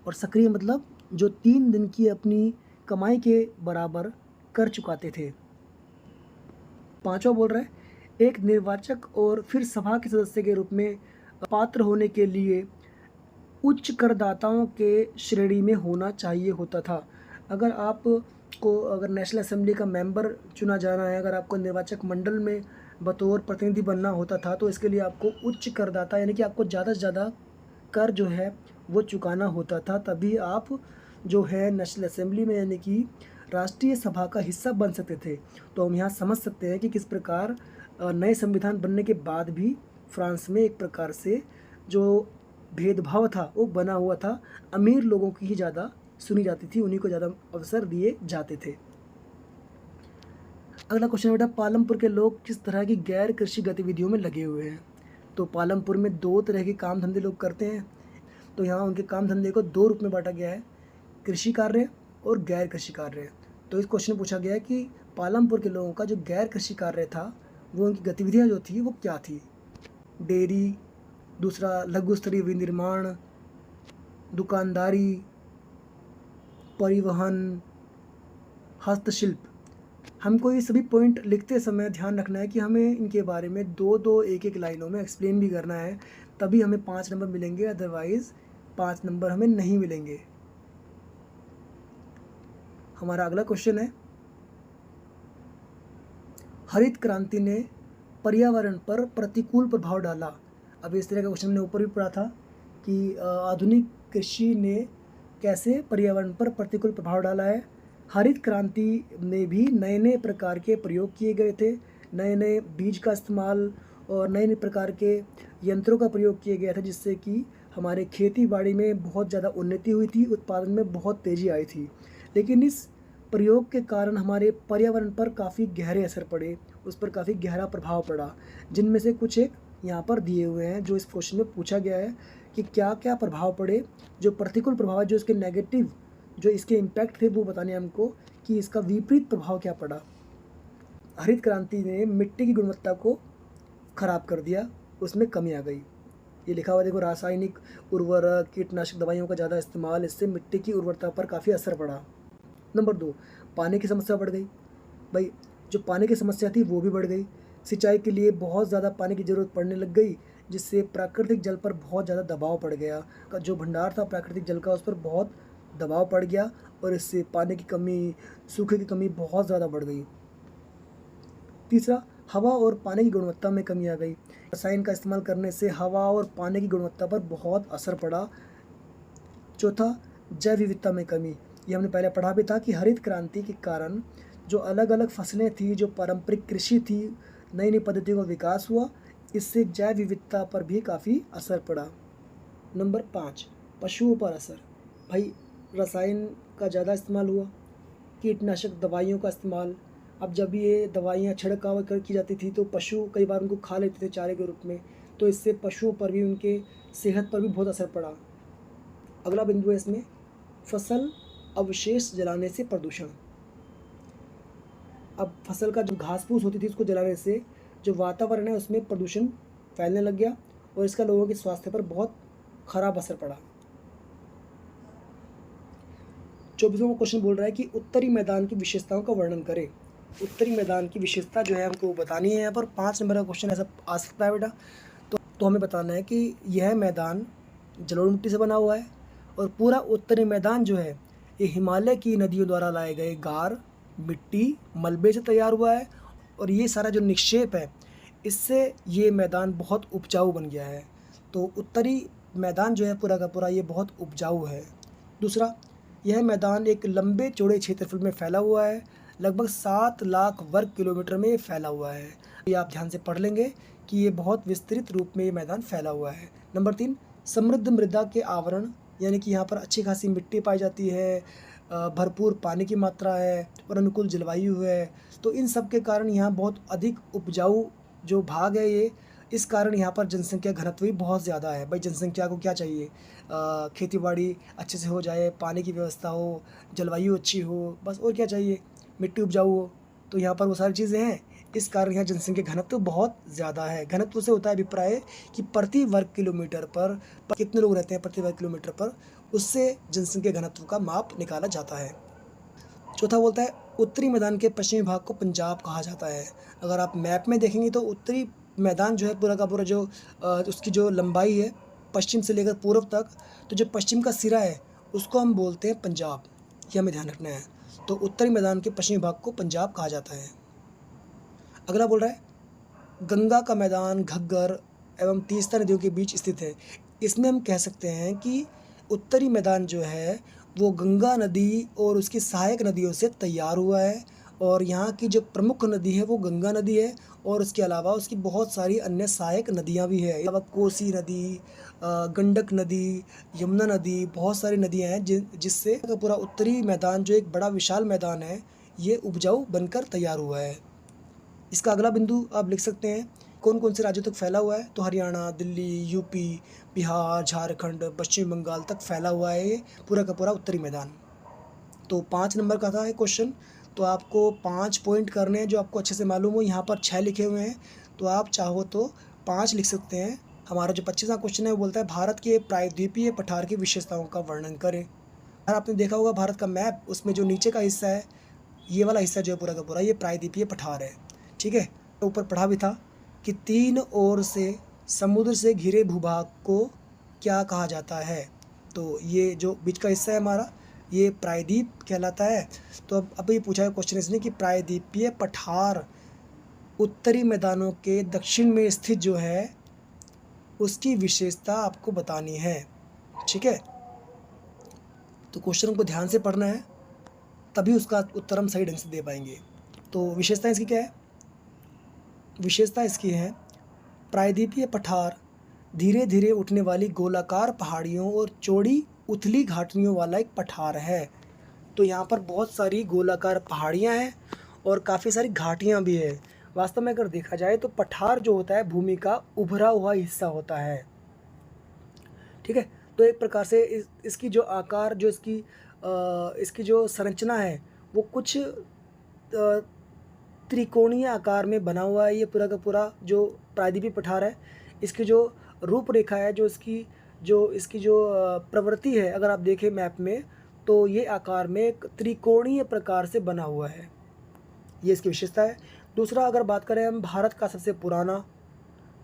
और सक्रिय मतलब जो 3 दिन की अपनी कमाई के बराबर कर चुकाते थे। पांचवा बोल रहा है, एक निर्वाचक और फिर सभा के सदस्य के रूप में पात्र होने के लिए उच्च करदाताओं के श्रेणी में होना चाहिए होता था। अगर नेशनल असेंबली का मेंबर चुना जाना है, अगर आपको निर्वाचक मंडल में बतौर प्रतिनिधि बनना होता था, तो इसके लिए आपको उच्च करदाता यानी कि आपको ज़्यादा से ज़्यादा कर जो है वो चुकाना होता था, तभी आप जो है नेशनल असेंबली में यानी कि राष्ट्रीय सभा का हिस्सा बन सकते थे। तो हम यहाँ समझ सकते हैं कि किस प्रकार नए संविधान बनने के बाद भी फ्रांस में एक प्रकार से जो भेदभाव था वो बना हुआ था। अमीर लोगों की ही ज़्यादा सुनी जाती थी, उन्हीं को ज़्यादा अवसर दिए जाते थे। अगला क्वेश्चन बेटा, पालमपुर के लोग किस तरह की गैर कृषि गतिविधियों में लगे हुए हैं? तो पालमपुर में 2 तरह के काम धंधे लोग करते हैं। तो यहाँ उनके काम धंधे को 2 रूप में बांटा गया है, कृषि कार्य और गैर कृषि कार्य। तो इस क्वेश्चन में पूछा गया है कि पालमपुर के लोगों का जो गैर कृषि कार्य था वो उनकी गतिविधियाँ जो थी वो क्या थी? डेयरी, दूसरा लघु स्तरीय विनिर्माण, दुकानदारी, परिवहन, हस्तशिल्प। हमको ये सभी पॉइंट लिखते समय ध्यान रखना है कि हमें इनके बारे में 2-2 1-1 लाइनों में एक्सप्लेन भी करना है, तभी हमें 5 नंबर मिलेंगे, अदरवाइज़ 5 नंबर हमें नहीं मिलेंगे। हमारा अगला क्वेश्चन है, हरित क्रांति ने पर्यावरण पर प्रतिकूल प्रभाव डाला। अब इस तरह का क्वेश्चन हमने ऊपर भी पढ़ा था कि आधुनिक कृषि ने कैसे पर्यावरण पर प्रतिकूल प्रभाव डाला है। हरित क्रांति में भी नए नए प्रकार के प्रयोग किए गए थे, नए नए बीज का इस्तेमाल और नए नए प्रकार के यंत्रों का प्रयोग किया गया था, जिससे कि हमारे खेती बाड़ी में बहुत ज़्यादा उन्नति हुई थी, उत्पादन में बहुत तेज़ी आई थी। लेकिन इस प्रयोग के कारण हमारे पर्यावरण पर काफ़ी गहरे असर पड़े, उस पर काफ़ी गहरा प्रभाव पड़ा, जिनमें से कुछ एक यहाँ पर दिए हुए हैं, जो इस क्वेश्चन में पूछा गया है कि क्या क्या प्रभाव पड़े। जो प्रतिकूल प्रभाव, जो इसके नेगेटिव, जो इसके इम्पैक्ट थे, वो बताने हमको कि इसका विपरीत प्रभाव क्या पड़ा। हरित क्रांति ने मिट्टी की गुणवत्ता को खराब कर दिया, उसमें कमी आ गई। ये लिखा हुआ देखो, रासायनिक उर्वरक, कीटनाशक दवाइयों का ज़्यादा इस्तेमाल, इससे मिट्टी की उर्वरता पर काफ़ी असर पड़ा। नंबर 2, पानी की समस्या बढ़ गई। भाई जो पानी की समस्या थी वो भी बढ़ गई। सिंचाई के लिए बहुत ज़्यादा पानी की ज़रूरत पड़ने लग गई, जिससे प्राकृतिक जल पर बहुत ज़्यादा दबाव पड़ गया। जो भंडार था प्राकृतिक जल का, उस पर बहुत दबाव पड़ गया और इससे पानी की कमी, सूखे की कमी बहुत ज़्यादा बढ़ गई। तीसरा, हवा और पानी की गुणवत्ता में कमी आ गई। रसायन का इस्तेमाल करने से हवा और पानी की गुणवत्ता पर बहुत असर पड़ा। चौथा, जैव विविधता में कमी। ये हमने पहले पढ़ा भी था कि हरित क्रांति के कारण जो अलग अलग फसलें थी, जो पारंपरिक कृषि थी, नई नई पद्धतियों का विकास हुआ, इससे जैव विविधता पर भी काफ़ी असर पड़ा। नंबर 5, पशुओं पर असर। भाई रसायन का ज़्यादा इस्तेमाल हुआ, कीटनाशक दवाइयों का इस्तेमाल। अब जब ये दवाइयाँ छिड़काव की जाती थी तो पशु कई बार उनको खा लेते थे चारे के रूप में, तो इससे पशुओं पर भी, उनके सेहत पर भी बहुत असर पड़ा। अगला बिंदु है इसमें, फसल अवशेष जलाने से प्रदूषण। अब फसल का जो घास फूस होती थी उसको जलाने से जो वातावरण है उसमें प्रदूषण फैलने लग गया और इसका लोगों के स्वास्थ्य पर बहुत खराब असर पड़ा। 24वां क्वेश्चन बोल रहा है कि उत्तरी मैदान की विशेषताओं का वर्णन करें। उत्तरी मैदान की विशेषता जो है हमको बतानी है। यहाँ पर 5 नंबर का क्वेश्चन ऐसा आ सकता है बेटा। तो हमें बताना है कि यह मैदान जलोढ़ मिट्टी से बना हुआ है और पूरा उत्तरी मैदान जो है ये हिमालय की नदियों द्वारा लाए गए गार, मिट्टी, मलबे से तैयार हुआ है और ये सारा जो निक्षेप है इससे ये मैदान बहुत उपजाऊ बन गया है। तो उत्तरी मैदान जो है पूरा का पूरा ये बहुत उपजाऊ है। दूसरा, यह मैदान एक लंबे चौड़े क्षेत्रफल में फैला हुआ है, लगभग 7 लाख वर्ग किलोमीटर में फैला हुआ है। ये आप ध्यान से पढ़ लेंगे कि ये बहुत विस्तृत रूप में ये मैदान फैला हुआ है। नंबर 3, समृद्ध मृदा के आवरण, यानी कि यहाँ पर अच्छी खासी मिट्टी पाई जाती है, भरपूर पानी की मात्रा है और अनुकूल जलवायु है। तो इन सब के कारण यहाँ बहुत अधिक उपजाऊ जो भाग है ये, इस कारण यहाँ पर जनसंख्या घनत्व भी बहुत ज़्यादा है। भाई जनसंख्या को क्या चाहिए, खेतीबाड़ी अच्छे से हो जाए, पानी की व्यवस्था हो, जलवायु अच्छी हो, बस और क्या चाहिए, मिट्टी उपजाऊ हो। तो यहाँ पर वो सारी चीज़ें हैं, इस कारण यहाँ जनसंख्या घनत्व बहुत ज़्यादा है। घनत्व से होता है अभिप्राय कि प्रति वर्ग किलोमीटर पर कितने लोग रहते हैं प्रति वर्ग किलोमीटर पर, उससे जनसंख्या घनत्व का माप निकाला जाता है। चौथा बोलता है उत्तरी मैदान के पश्चिमी भाग को पंजाब कहा जाता है। अगर आप मैप में देखेंगे तो उत्तरी मैदान जो है पूरा का पूरा जो उसकी जो लंबाई है पश्चिम से लेकर पूर्व तक, तो जो पश्चिम का सिरा है उसको हम बोलते हैं पंजाब। ये हमें ध्यान रखना है। तो उत्तरी मैदान के पश्चिमी भाग को पंजाब कहा जाता है। अगला बोल रहा है गंगा का मैदान घग्गर एवं तीस्ता नदियों के बीच स्थित है। इसमें हम कह सकते हैं कि उत्तरी मैदान जो है वो गंगा नदी और उसकी सहायक नदियों से तैयार हुआ है और यहाँ की जो प्रमुख नदी है वो गंगा नदी है और उसके अलावा उसकी बहुत सारी अन्य सहायक नदियाँ भी है। कोसी नदी, गंडक नदी, यमुना नदी, बहुत सारी नदियाँ हैं जिससे पूरा उत्तरी मैदान जो एक बड़ा विशाल मैदान है ये उपजाऊ बनकर तैयार हुआ है। इसका अगला बिंदु आप लिख सकते हैं कौन कौन से राज्यों तक फैला हुआ है। तो हरियाणा, दिल्ली, यूपी, बिहार, झारखंड, पश्चिम बंगाल तक फैला हुआ है ये पूरा का पूरा उत्तरी मैदान। तो 5 नंबर का था ये क्वेश्चन। तो आपको 5 पॉइंट करने हैं जो आपको अच्छे से मालूम हो। यहाँ पर 6 लिखे हुए हैं तो आप चाहो तो 5 लिख सकते हैं। हमारा जो 25वां क्वेश्चन है वो बोलता है भारत के प्रायद्वीपीय पठार की विशेषताओं का वर्णन करें। अगर आपने देखा होगा भारत का मैप, उसमें जो नीचे का हिस्सा है ये वाला हिस्सा जो है पूरा का पूरा ये प्रायद्वीपीय पठार है। ठीक है, तो ऊपर पढ़ा भी था कि 3 ओर से समुद्र से घिरे भूभाग को क्या कहा जाता है। तो ये जो बीच का हिस्सा है हमारा ये प्रायद्वीप कहलाता है। तो अब ये पूछा है क्वेश्चन इसने कि प्रायद्वीपीय पठार उत्तरी मैदानों के दक्षिण में स्थित जो है उसकी विशेषता आपको बतानी है। ठीक है, तो क्वेश्चन को ध्यान से पढ़ना है तभी उसका उत्तर हम सही ढंग से दे पाएंगे। तो विशेषता इसकी क्या है? विशेषता इसकी है प्रायद्वीपीय पठार धीरे धीरे उठने वाली गोलाकार पहाड़ियों और चौड़ी उथली घाटियों वाला एक पठार है। तो यहाँ पर बहुत सारी गोलाकार पहाड़ियाँ हैं और काफ़ी सारी घाटियाँ भी है। वास्तव में अगर देखा जाए तो पठार जो होता है भूमि का उभरा हुआ हिस्सा होता है। ठीक है, तो एक प्रकार से इसकी जो आकार जो इसकी जो संरचना है वो कुछ त्रिकोणीय आकार में बना हुआ है। ये पूरा का पूरा जो प्रायद्वीपीय पठार है इसकी जो रूपरेखा है, जो इसकी जो प्रवृत्ति है, अगर आप देखें मैप में तो ये आकार में एक त्रिकोणीय प्रकार से बना हुआ है। ये इसकी विशेषता है। दूसरा, अगर बात करें हम, भारत का सबसे पुराना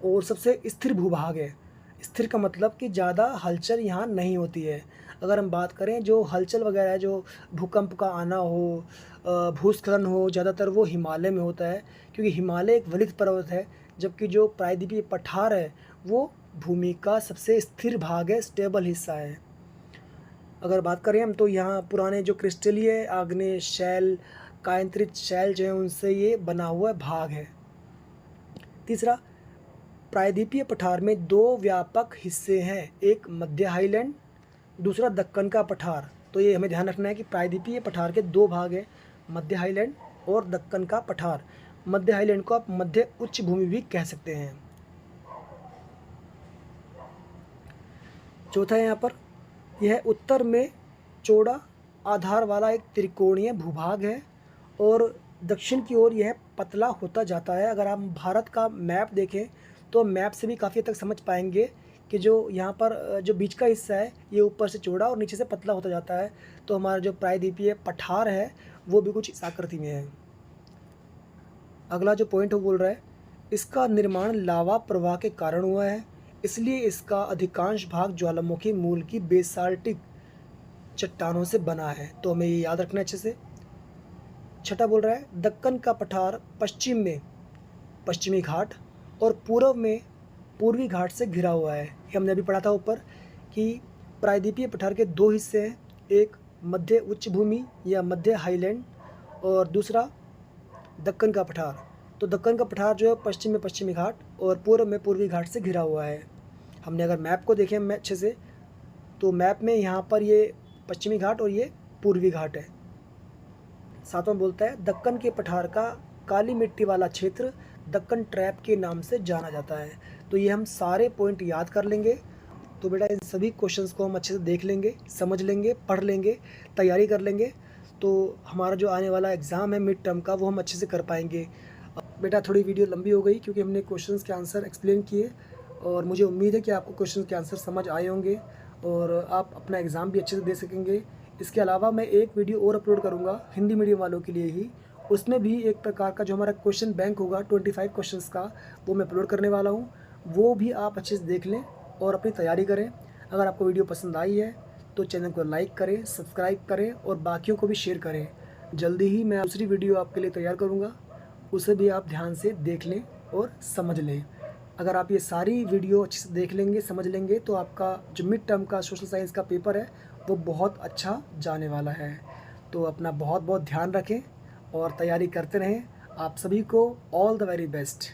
और सबसे स्थिर भूभाग है। स्थिर का मतलब कि ज़्यादा हलचल यहाँ नहीं होती है। अगर हम बात करें जो हलचल वगैरह है, जो भूकंप का आना हो, भूस्खलन हो, ज़्यादातर वो हिमालय में होता है, क्योंकि हिमालय एक वलित पर्वत है, जबकि जो प्रायद्वीपीय पठार है वो भूमि का सबसे स्थिर भाग है, स्टेबल हिस्सा है। अगर बात करें हम तो यहाँ पुराने जो क्रिस्टलीय आग्नेय शैल, कायांतरित शैल जो है उनसे ये बना हुआ भाग है। तीसरा, प्रायद्वीपीय पठार में 2 व्यापक हिस्से हैं, एक मध्य हाईलैंड, दूसरा दक्कन का पठार। तो ये हमें ध्यान रखना है कि प्रायद्वीपीय पठार के 2 भाग हैं, मध्य हाईलैंड और दक्कन का पठार। मध्य हाईलैंड को आप मध्य उच्च भूमि भी कह सकते हैं। चौथा है यहाँ पर, यह उत्तर में चौड़ा आधार वाला एक त्रिकोणीय भूभाग है और दक्षिण की ओर यह पतला होता जाता है। अगर हम भारत का मैप देखें तो मैप से भी काफ़ी हद तक समझ पाएंगे कि जो यहाँ पर जो बीच का हिस्सा है ये ऊपर से चौड़ा और नीचे से पतला होता जाता है। तो हमारा जो प्रायद्वीपीय पठार है वो भी कुछ इस आकृति में है। अगला जो पॉइंट वो बोल रहा है, इसका निर्माण लावा प्रवाह के कारण हुआ है, इसलिए इसका अधिकांश भाग ज्वालामुखी मूल की बेसाल्टिक चट्टानों से बना है। तो हमें ये याद रखना है अच्छे से। छठा बोल रहा है, दक्कन का पठार पश्चिम में पश्चिमी घाट और पूर्व में पूर्वी घाट से घिरा हुआ है। ये हमने अभी पढ़ा था ऊपर कि प्रायद्वीपीय पठार के 2 हिस्से हैं, एक मध्य उच्च भूमि या मध्य हाईलैंड और दूसरा दक्कन का पठार। तो दक्कन का पठार जो है पश्चिम में पश्चिमी घाट और पूर्व में पूर्वी घाट से घिरा हुआ है। हमने अगर मैप को देखें मैं अच्छे से तो मैप में यहाँ पर ये पश्चिमी घाट और ये पूर्वी घाट है। सातवां बोलता है, दक्कन के पठार का काली मिट्टी वाला क्षेत्र दक्कन ट्रैप के नाम से जाना जाता है। तो ये हम सारे पॉइंट याद कर लेंगे। तो बेटा इन सभी क्वेश्चंस को हम अच्छे से देख लेंगे, समझ लेंगे, पढ़ लेंगे, तैयारी कर लेंगे, तो हमारा जो आने वाला एग्ज़ाम है मिड टर्म का वो हम अच्छे से कर पाएंगे। बेटा थोड़ी वीडियो लंबी हो गई क्योंकि हमने क्वेश्चंस के आंसर एक्सप्लेन किए और मुझे उम्मीद है कि आपको क्वेश्चंस के आंसर समझ आए होंगे और आप अपना एग्ज़ाम भी अच्छे से दे सकेंगे। इसके अलावा मैं एक वीडियो और अपलोड करूँगा हिंदी मीडियम वालों के लिए ही, उसमें भी एक प्रकार का जो हमारा क्वेश्चन बैंक होगा 25 क्वेश्चंस का वो मैं अपलोड करने वाला हूँ। वो भी आप अच्छे से देख लें और अपनी तैयारी करें। अगर आपको वीडियो पसंद आई है तो चैनल को लाइक करें, सब्सक्राइब करें और बाकियों को भी शेयर करें। जल्दी ही मैं दूसरी वीडियो आपके लिए तैयार करूँगा, उसे भी आप ध्यान से देख लें और समझ लें। अगर आप ये सारी वीडियो अच्छे से देख लेंगे, समझ लेंगे तो आपका जो मिड टर्म का सोशल साइंस का पेपर है वो बहुत अच्छा जाने वाला है। तो अपना बहुत बहुत ध्यान रखें और तैयारी करते रहें। आप सभी को ऑल द वेरी बेस्ट।